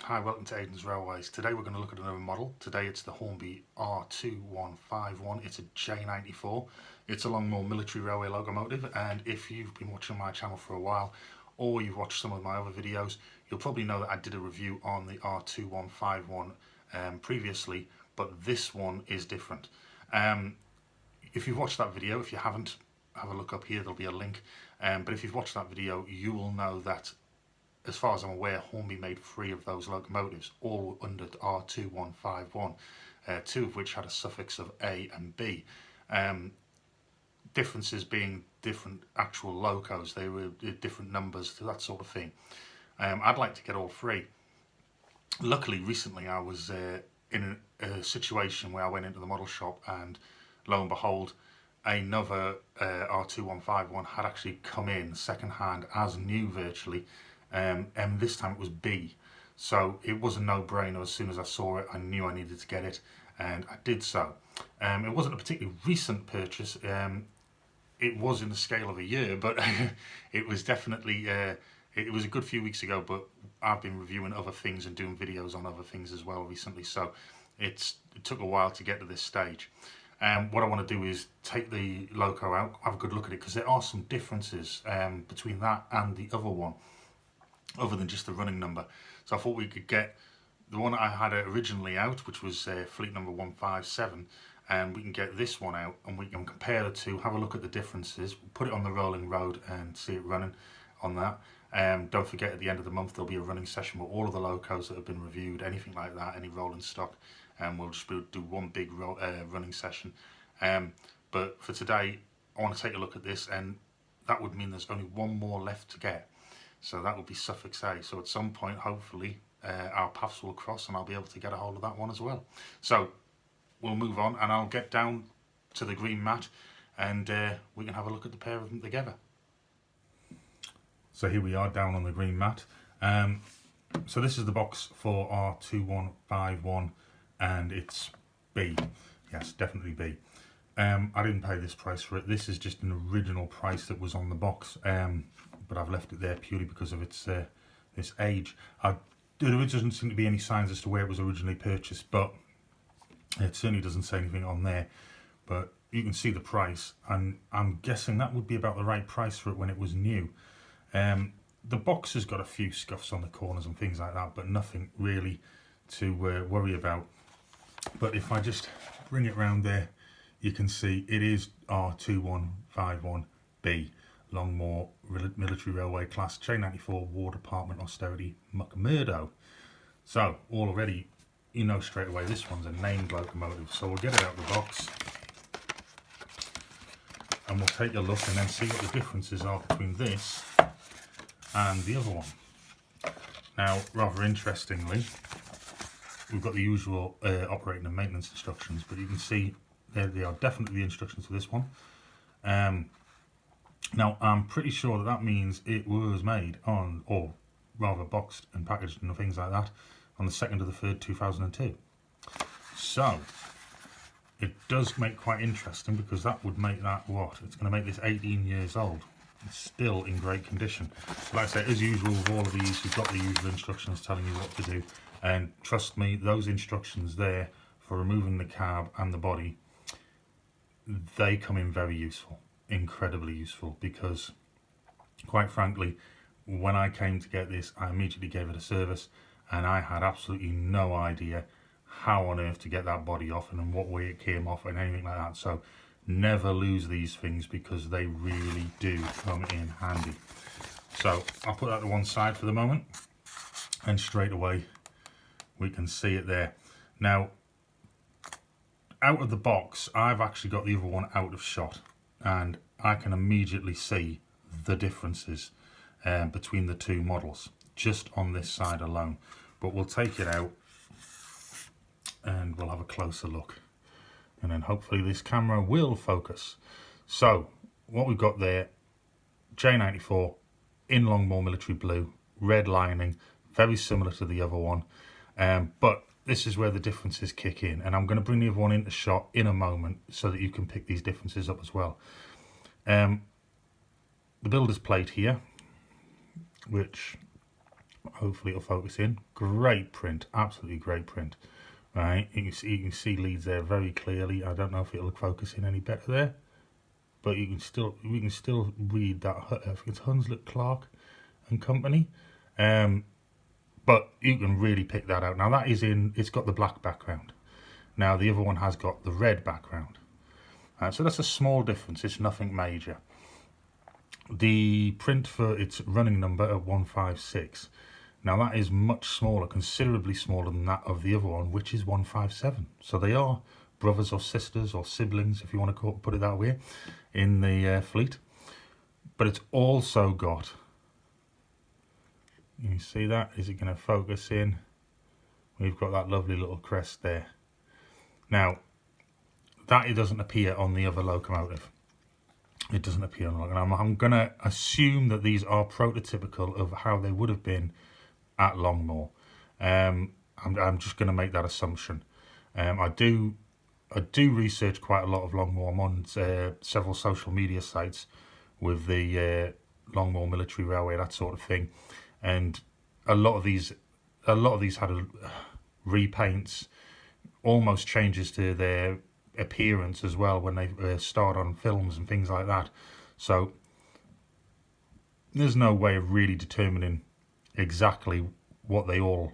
Hi, welcome to Aidans Railways. Today we're going to look at another model. Today it's the Hornby R2151. It's a J94. It's a Longmoor military railway locomotive, and if you've been watching my channel for a while or you've watched some of my other videos, you'll probably know that I did a review on the R2151 previously, but this one is different. If you've watched that video, if you haven't, have a look up here, there'll be a link. But if you've watched that video, you will know that, as far as I'm aware, Hornby made 3 of those locomotives, all under R2151, 2 of which had a suffix of A and B. Differences being different actual locos, they were different numbers, that sort of thing. I'd like to get all 3. Luckily, recently I was in a situation where I went into the model shop and lo and behold, another R2151 had actually come in second hand as new virtually. And this time it was B, so it was a no-brainer. As soon as I saw it, I knew I needed to get it, and I did so. It wasn't a particularly recent purchase. It was in the scale of a year, but it was definitely it was a good few weeks ago. But I've been reviewing other things and doing videos on other things as well recently, so it took a while to get to this stage. What I want to do is take the loco out, have a good look at it, because there are some differences between that and the other one, other than just the running number. So I thought we could get the one I had originally out, which was fleet number 157, and we can get this one out and we can compare the two, have a look at the differences, put it on the rolling road and see it running on that. Don't forget, at the end of the month there'll be a running session with all of the locos that have been reviewed, anything like that, any rolling stock, and we'll just do one big running session. But for today I want to take a look at this, and that would mean there's only one more left to get. So that will be suffix A. So at some point, hopefully, our paths will cross and I'll be able to get a hold of that one as well. So we'll move on and I'll get down to the green mat and we can have a look at the pair of them together. So here we are down on the green mat. So this is the box for R2151 and it's B. Yes, definitely B. I didn't pay this price for it. This is just an original price that was on the box. But I've left it there purely because of its this age. There doesn't seem to be any signs as to where it was originally purchased, but it certainly doesn't say anything on there. But you can see the price, and I'm guessing that would be about the right price for it when it was new. The box has got a few scuffs on the corners and things like that, but nothing really to worry about. But if I just bring it round there, you can see it is R2151B. Longmoor military railway class J94 War Department austerity McMurdo. So already you know straight away this one's a named locomotive. So we'll get it out of the box and we'll take a look and then see what the differences are between this and the other one. Now, rather interestingly, we've got the usual operating and maintenance instructions, but you can see there they are, definitely the instructions for this one. Now, I'm pretty sure that that means it was made on, or rather boxed and packaged and things like that, on the 2nd of the 3rd, 2002. So, it does make quite interesting, because that would make that, what? It's going to make this 18 years old. It's still in great condition. Like I say, as usual with all of these, you've got the usual instructions telling you what to do. And trust me, those instructions there for removing the cab and the body, they come in very useful. Incredibly useful, because quite frankly, when I came to get this, I immediately gave it a service and I had absolutely no idea how on earth to get that body off and in what way it came off and anything like that. So never lose these things, because they really do come in handy. So I'll put that to one side for the moment, and straight away we can see it there. Now, out of the box, I've actually got the other one out of shot, and I can immediately see the differences between the two models just on this side alone. But we'll take it out and we'll have a closer look, and then hopefully this camera will focus. So what we've got there, J94 in Longmoor military blue, red lining, very similar to the other one, but this is where the differences kick in, and I'm going to bring the other one into shot in a moment so that you can pick these differences up as well. The builder's plate here, which Hopefully it'll focus in. Great print, absolutely great print. Right, you can see leads there very clearly. I don't know if it'll focus in any better there, but we can still read that. I think it's Hunslet, Clark and Company. But you can really pick that out. Now that is it's got the black background. Now the other one has got the red background. So that's a small difference. It's nothing major. The print for its running number at 156. Now that is much smaller, considerably smaller than that of the other one, which is 157. So they are brothers or sisters or siblings, if you want to put it that way, in the fleet. But it's also got, you see that? Is it going to focus in? We've got that lovely little crest there. Now, that it doesn't appear on the other locomotive. It doesn't appear on the locomotive. I'm going to assume that these are prototypical of how they would have been at Longmoor. I'm just going to make that assumption. I do research quite a lot of Longmoor. I'm on several social media sites with the Longmoor Military Railway, that sort of thing, and a lot of these had repaints, almost changes to their appearance as well when they starred on films and things like that. So there's no way of really determining exactly what they all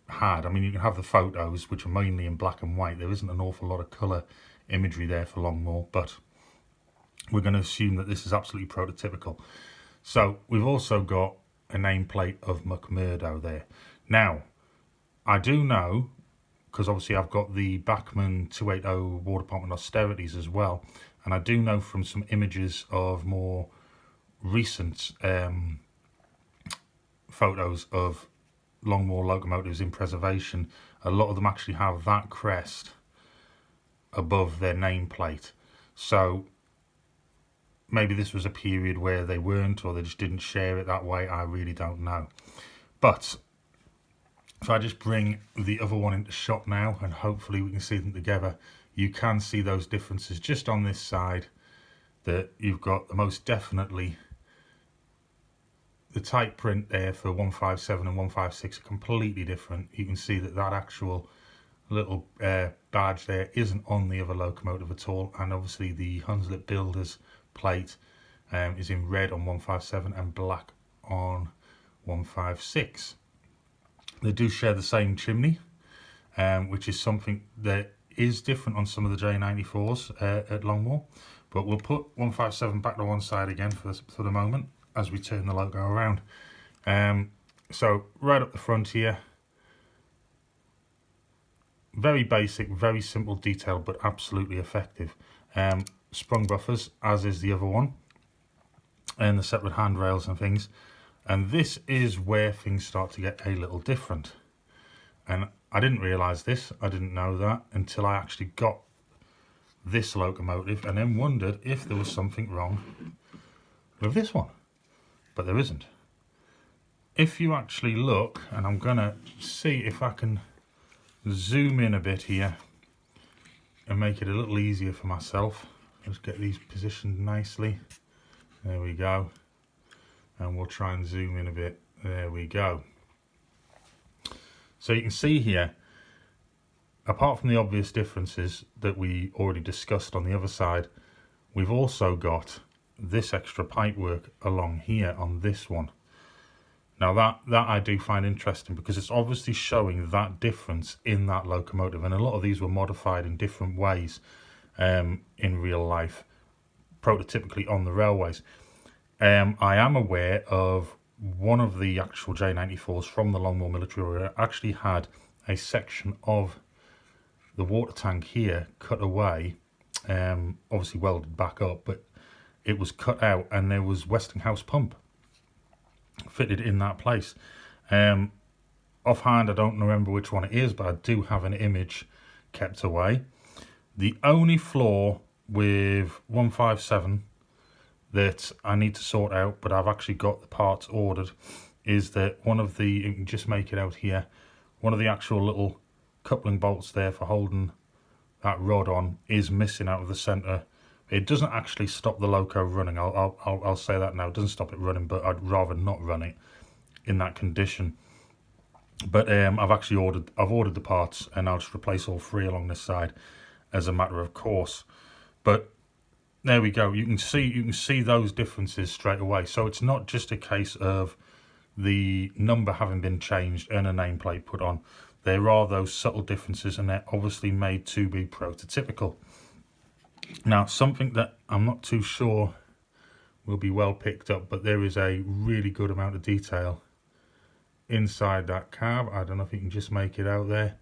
had. I mean, you can have the photos, which are mainly in black and white. There isn't an awful lot of colour imagery there for Longmoor, but we're going to assume that this is absolutely prototypical. So we've also got a nameplate of McMurdo there. Now, I do know, because obviously I've got the Bachmann 280 War Department austerities as well, and I do know from some images of more recent photos of Longmoor locomotives in preservation, a lot of them actually have that crest above their nameplate. So maybe this was a period where they weren't, or they just didn't share it that way. I really don't know. But if I just bring the other one into shot now, and hopefully we can see them together, you can see those differences just on this side, that you've got the most definitely the type print there for 157 and 156 are completely different. You can see that actual little badge there isn't on the other locomotive at all, and obviously the Hunslet Builders plate is in red on 157 and black on 156. They do share the same chimney, which is something that is different on some of the J94s at Longmoor, but we'll put 157 back to one side again for the moment as we turn the logo around. So right up the front here, very basic, very simple detail, but absolutely effective. Sprung buffers, as is the other one, and the separate handrails and things. And this is where things start to get a little different. And I didn't realise this, I didn't know that until I actually got this locomotive, and then wondered if there was something wrong with this one. But there isn't. If you actually look, and I'm going to see if I can zoom in a bit here and make it a little easier for myself. Let's get these positioned nicely. There we go. And we'll try and zoom in a bit. There we go. So you can see here, apart from the obvious differences that we already discussed on the other side, we've also got this extra pipework along here on this one. Now that I do find interesting, because it's obviously showing that difference in that locomotive, and a lot of these were modified in different ways in real life, prototypically on the railways. I am aware of one of the actual J94s from the Longmoor Military Railway actually had a section of the water tank here cut away, obviously welded back up, but it was cut out, and there was Westinghouse pump fitted in that place. Offhand, I don't remember which one it is, but I do have an image kept away. The only flaw with 157 that I need to sort out, but I've actually got the parts ordered, is that one of the, you can just make it out here, one of the actual little coupling bolts there for holding that rod on is missing out of the centre. It doesn't actually stop the loco running. I'll say that now. It doesn't stop it running, but I'd rather not run it. in that condition. But I've actually ordered the parts, and I'll just replace all 3 along this side as a matter of course. But there we go. You can see those differences straight away. So it's not just a case of the number having been changed and a nameplate put on. There are those subtle differences, and they're obviously made to be prototypical. Now, something that I'm not too sure will be well picked up, but there is a really good amount of detail inside that cab. I don't know if you can just make it out there.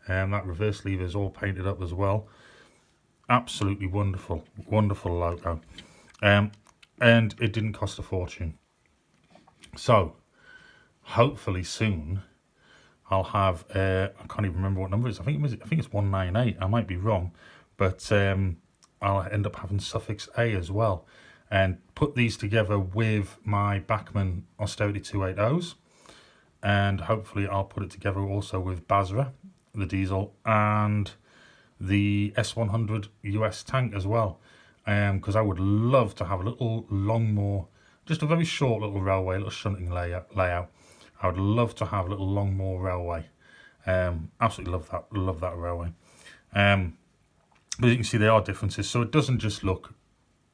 That reverse lever is all painted up as well. Absolutely wonderful logo. And it didn't cost a fortune. So hopefully soon I'll have I can't even remember what number it is. I think it's 198. I might be wrong, but I'll end up having suffix A as well, and put these together with my Bachmann Austerity 280s, and hopefully I'll put it together also with Basra, the diesel, and the S100 US tank as well, because I would love to have a little Longmoor, just a very short little railway, little shunting layout. I would love to have a little Longmoor railway. Absolutely love that railway. But you can see there are differences, so it doesn't just look,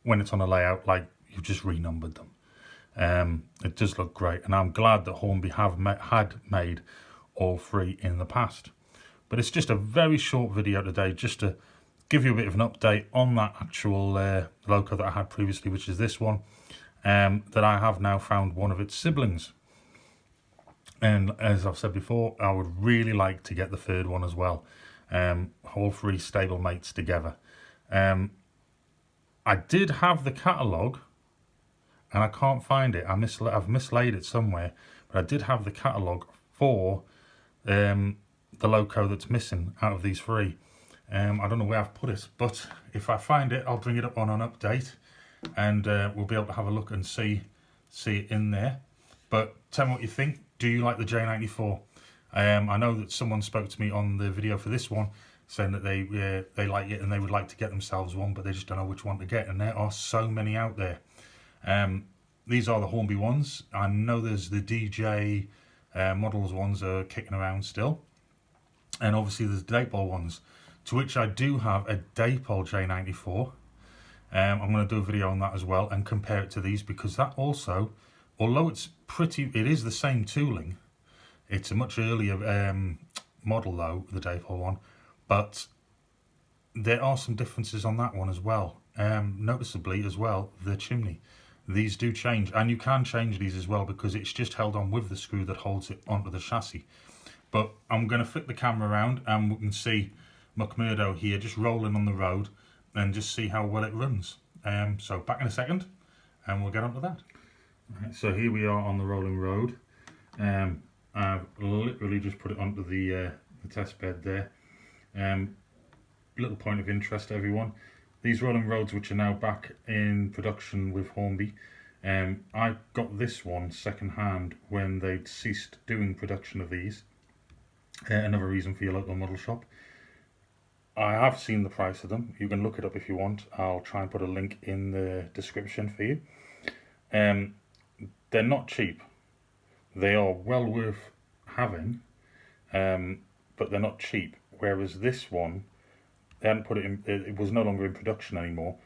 when it's on a layout, like you've just renumbered them. It does look great, and I'm glad that Hornby had made all 3 in the past. But it's just a very short video today, just to give you a bit of an update on that actual loco that I had previously, which is this one, that I have now found one of its siblings. And as I've said before, I would really like to get the 3rd one as well. All 3 stable mates together. I did have the catalogue, and I can't find it. I've mislaid it somewhere, but I did have the catalogue for the loco that's missing out of these 3. I don't know where I've put it, but if I find it, I'll bring it up on an update, and we'll be able to have a look and see it in there. But tell me what you think. Do you like the J94? I know that someone spoke to me on the video for this one, saying that they like it and they would like to get themselves one, but they just don't know which one to get, and there are so many out there. These are the Hornby ones. I know there's the DJ models ones are kicking around still, and obviously there's the Daypole ones, to which I do have a Daypole J94. I'm going to do a video on that as well and compare it to these, because that also, although it is the same tooling, it's a much earlier model though, the Daypole one, but there are some differences on that one as well. Noticeably as well, the chimney. These do change, and you can change these as well, because it's just held on with the screw that holds it onto the chassis. But I'm going to flip the camera around, and we can see McMurdo here just rolling on the road, and just see how well it runs. So back in a second, and we'll get on to that. Right, so here we are on the rolling road. I've literally just put it onto the test bed there. Little point of interest, everyone. These rolling roads, which are now back in production with Hornby, I got this one second hand when they'd ceased doing production of these. Another reason for your local model shop. I have seen the price of them. You can look it up if you want. I'll try and put a link in the description for you. They're not cheap. They are well worth having, but they're not cheap. Whereas this one, they hadn't put it in, it was no longer in production anymore,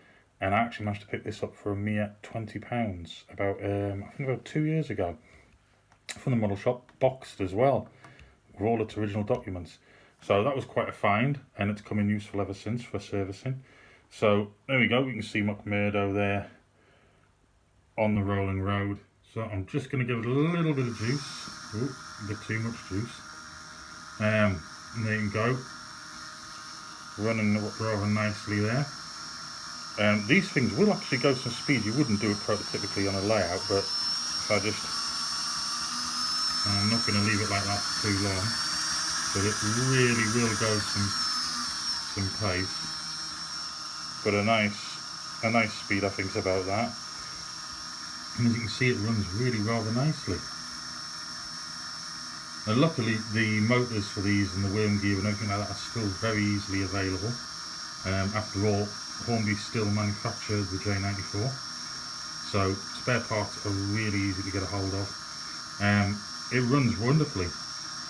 and I actually managed to pick this up for a mere £20 about, I think about 2 years ago, from the model shop, boxed as well, with all its original documents. So that was quite a find, and it's come in useful ever since for servicing. So there we go, we can see McMurdo there on the rolling road. So I'm just going to give it a little bit of juice. Ooh, a bit too much juice. And there you go. Running rather nicely there. These things will actually go some speed. You wouldn't do it prototypically on a layout, but if I just... I'm not going to leave it like that for too long, but it really will go some pace. But a nice speed, I think, is about that. And as you can see, it runs really rather nicely. Now, luckily, the motors for these and the worm gear and everything like that are still very easily available. After all, Hornby still manufacture the J94, so spare parts are really easy to get a hold of. It runs wonderfully.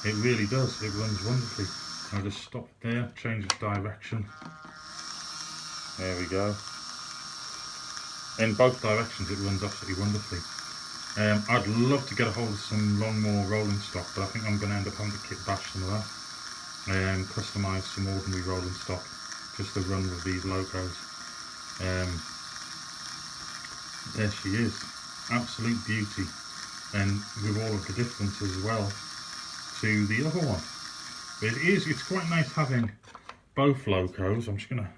It really does. It runs wonderfully. I'll just stop there, change its direction. There we go. In both directions it runs absolutely wonderfully. I'd love to get a hold of some Longmoor rolling stock, but I think I'm going to end up having to kit bash some of that. Customise some ordinary rolling stock just to run with these locos. There she is, absolute beauty, and with all of the difference as well to the other one. But it's quite nice having both locos. I'm just going to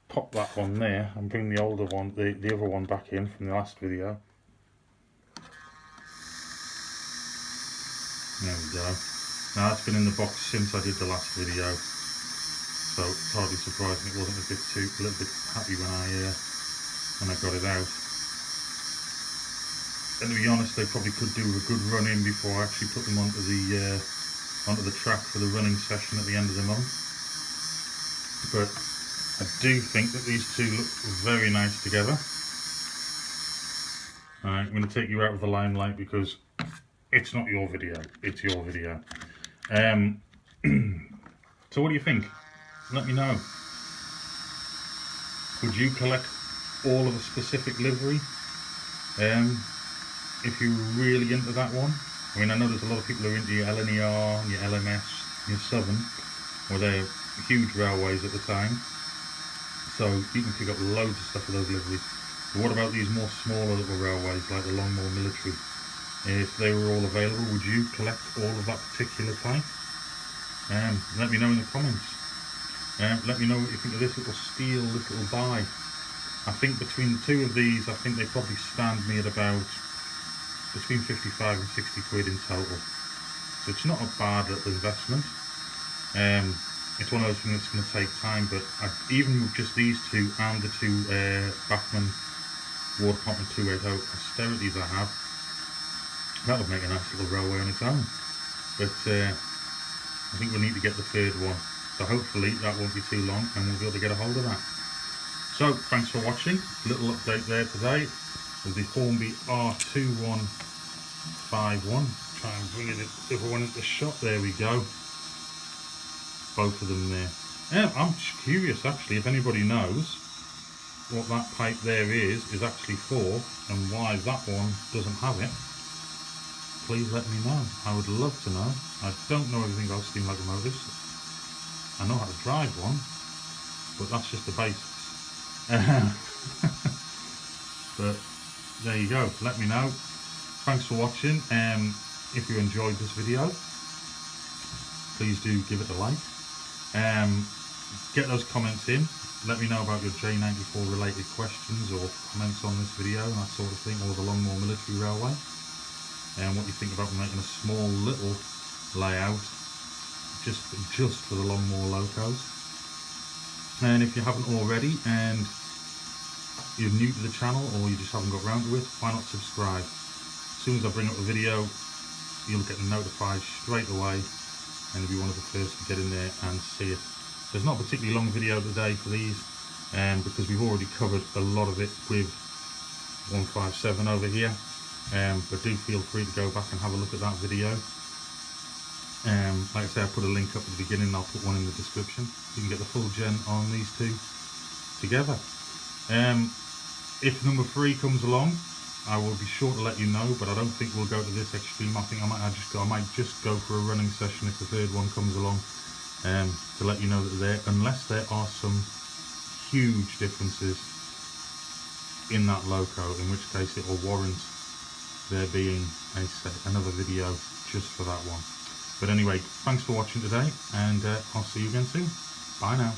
pop that one there and bring the older one, the other one back in from the last video. There we go. Now that's been in the box since I did the last video, so it's hardly surprising it wasn't a little bit happy when I got it out. And to be honest, they probably could do with a good run in before I actually put them onto the track for the running session at the end of the month. But I do think that these two look very nice together. Alright, I'm going to take you out of the limelight because it's not your video, it's your video. So what do you think? Let me know. Would you collect all of a specific livery? If you're really into that one. I mean, I know there's a lot of people who are into your LNER, your LMS, your Southern, where they're huge railways at the time. So you can pick up loads of stuff with those liveries. But what about these more smaller little railways like the Longmoor Military? If they were all available, would you collect all of that particular type? Let me know in the comments. Let me know what you think of this little steel little buy. I think between the two of these, I think they probably stand me at about between 55 and 60 quid in total. So it's not a bad little investment. It's one of those things that's going to take time, but even with just these two and the two Bachmann War Department 280 austerities I have, that would make a nice little railway on its own. But I think we'll need to get the third one. So hopefully that won't be too long and we'll be able to get a hold of that. So thanks for watching. Little update there today with the Hornby R2151. Try and bring it the other one into shot. There we go. Both of them there. I'm just curious actually if anybody knows what that pipe there is actually for and why that one doesn't have it. Please let me know. I would love to know. I don't know everything about steam locomotives. I know how to drive one, but that's just the basics. But there you go. Let me know. Thanks for watching. If you enjoyed this video, please do give it a like. Get those comments in. Let me know about your J94 related questions or comments on this video and that sort of thing, or the Longmoor Military Railway. And what you think about making a small little layout just for the Longmoor locos. And if you haven't already and you're new to the channel or you just haven't got round to it, why not subscribe? As soon as I bring up a video, you'll get notified straight away and you'll be one of the first to get in there and see it. There's not a particularly long video today for these because we've already covered a lot of it with 157 over here. But do feel free to go back and have a look at that video. Like I say, I put a link up at the beginning and I'll put one in the description. You can get the full gen on these two together. If number 3 comes along, I will be sure to let you know, but I don't think we'll go to this extreme. I think I might just go for a running session if the third one comes along, to let you know that unless there are some huge differences in that loco, in which case it will warrant there being another video just for that one. But anyway, thanks for watching today, and I'll see you again soon. Bye now.